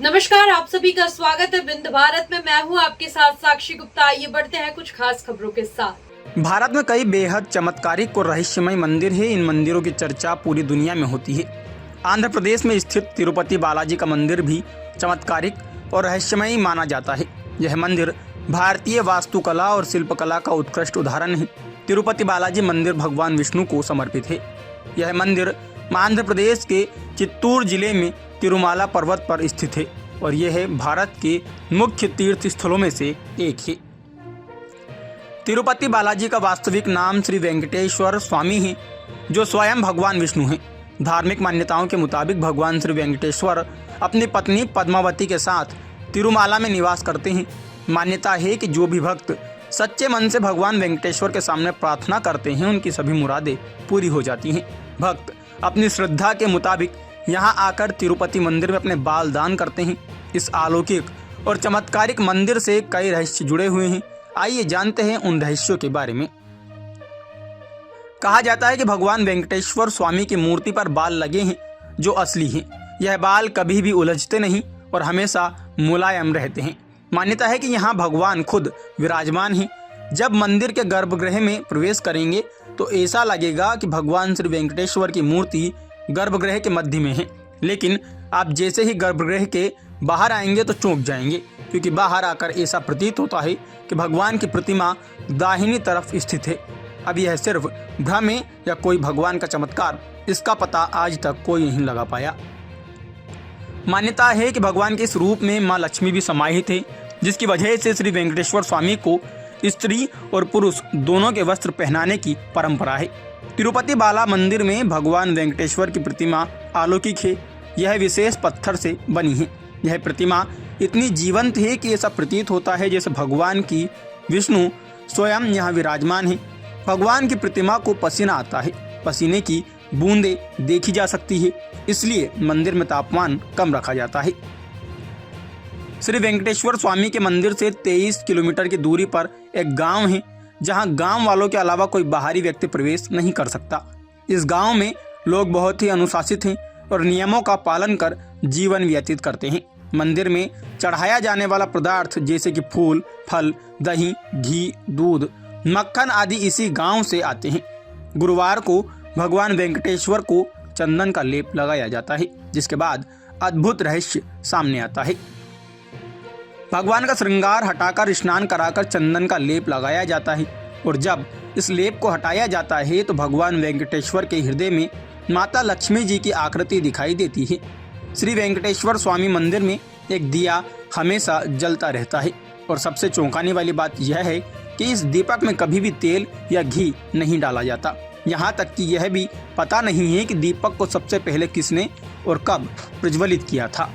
नमस्कार, आप सभी का स्वागत है बिंद भारत में। मैं हूं आपके साथ साक्षी गुप्ता। आइए बढ़ते हैं कुछ खास खबरों के साथ। भारत में कई बेहद चमत्कारिक और रहस्यमय मंदिर हैं। इन मंदिरों की चर्चा पूरी दुनिया में होती है। आंध्र प्रदेश में स्थित तिरुपति बालाजी का मंदिर भी चमत्कारिक और रहस्यमय माना जाता है। यह मंदिर भारतीय वास्तुकला और शिल्पकला का उत्कृष्ट उदाहरण है। तिरुपति बालाजी मंदिर भगवान विष्णु को समर्पित है। यह मंदिर आंध्र प्रदेश के चित्तूर जिले में तिरुमाला पर्वत पर स्थित है और यह भारत के मुख्य तीर्थ स्थलों में से एक है। तिरुपति बालाजी का वास्तविक नाम श्री वेंकटेश्वर स्वामी है, जो स्वयं भगवान विष्णु हैं। धार्मिक मान्यताओं के मुताबिक भगवान श्री वेंकटेश्वर अपनी पत्नी पद्मावती के साथ तिरुमाला में निवास करते हैं। मान्यता है कि जो भी भक्त सच्चे मन से भगवान वेंकटेश्वर के सामने प्रार्थना करते हैं, उनकी सभी मुरादें पूरी हो जाती हैं। भक्त अपनी श्रद्धा के मुताबिक यहाँ आकर तिरुपति मंदिर में अपने बाल दान करते हैं। इस अलौकिक और चमत्कारिक मंदिर से कई रहस्य जुड़े हुए हैं। आइए जानते हैं उन रहस्यों के बारे में। कहा जाता है कि भगवान वेंकटेश्वर स्वामी की मूर्ति पर बाल लगे हैं जो असली हैं। यह बाल कभी भी उलझते नहीं और हमेशा मुलायम रहते हैं। मान्यता है कि यहाँ भगवान खुद विराजमान हैं। जब मंदिर के गर्भगृह में प्रवेश करेंगे तो ऐसा लगेगा कि भगवान श्री वेंकटेश्वर की मूर्ति गर्भगृह के मध्य में है, लेकिन आप जैसे ही गर्भगृह के बाहर आएंगे तो चौंक जाएंगे, क्योंकि बाहर आकर ऐसा प्रतीत होता है कि भगवान की प्रतिमा दाहिनी तरफ स्थित है। अब यह सिर्फ भ्रम है या कोई भगवान का चमत्कार, इसका पता आज तक कोई नहीं लगा पाया। मान्यता है कि भगवान के इस रूप में माँ लक्ष्मी भी समाहित है, जिसकी वजह से श्री वेंकटेश्वर स्वामी को स्त्री और पुरुष दोनों के वस्त्र पहनाने की परंपरा है। तिरुपति बाला मंदिर में भगवान वेंकटेश्वर की प्रतिमा अलौकिक है। यह विशेष पत्थर से बनी है। यह प्रतिमा इतनी जीवंत है कि ऐसा प्रतीत होता है जैसे भगवान की विष्णु स्वयं यहाँ विराजमान है। भगवान की प्रतिमा को पसीना आता है, पसीने की बूंदें देखी जा सकती है, इसलिए मंदिर में तापमान कम रखा जाता है। श्री वेंकटेश्वर स्वामी के मंदिर से 23 किलोमीटर की दूरी पर एक गांव है, जहां गांव वालों के अलावा कोई बाहरी व्यक्ति प्रवेश नहीं कर सकता। इस गांव में लोग बहुत ही अनुशासित हैं और नियमों का पालन कर जीवन व्यतीत करते हैं। मंदिर में चढ़ाया जाने वाला पदार्थ जैसे कि फूल, फल, दही, घी, दूध, मक्खन आदि इसी गांव से आते हैं। गुरुवार को भगवान वेंकटेश्वर को चंदन का लेप लगाया जाता है, जिसके बाद अद्भुत रहस्य सामने आता है। भगवान का श्रृंगार हटाकर स्नान कराकर चंदन का लेप लगाया जाता है और जब इस लेप को हटाया जाता है तो भगवान वेंकटेश्वर के हृदय में माता लक्ष्मी जी की आकृति दिखाई देती है। श्री वेंकटेश्वर स्वामी मंदिर में एक दिया हमेशा जलता रहता है और सबसे चौंकाने वाली बात यह है कि इस दीपक में कभी भी तेल या घी नहीं डाला जाता। यहाँ तक कि यह भी पता नहीं है कि दीपक को सबसे पहले किसने और कब प्रज्वलित किया था।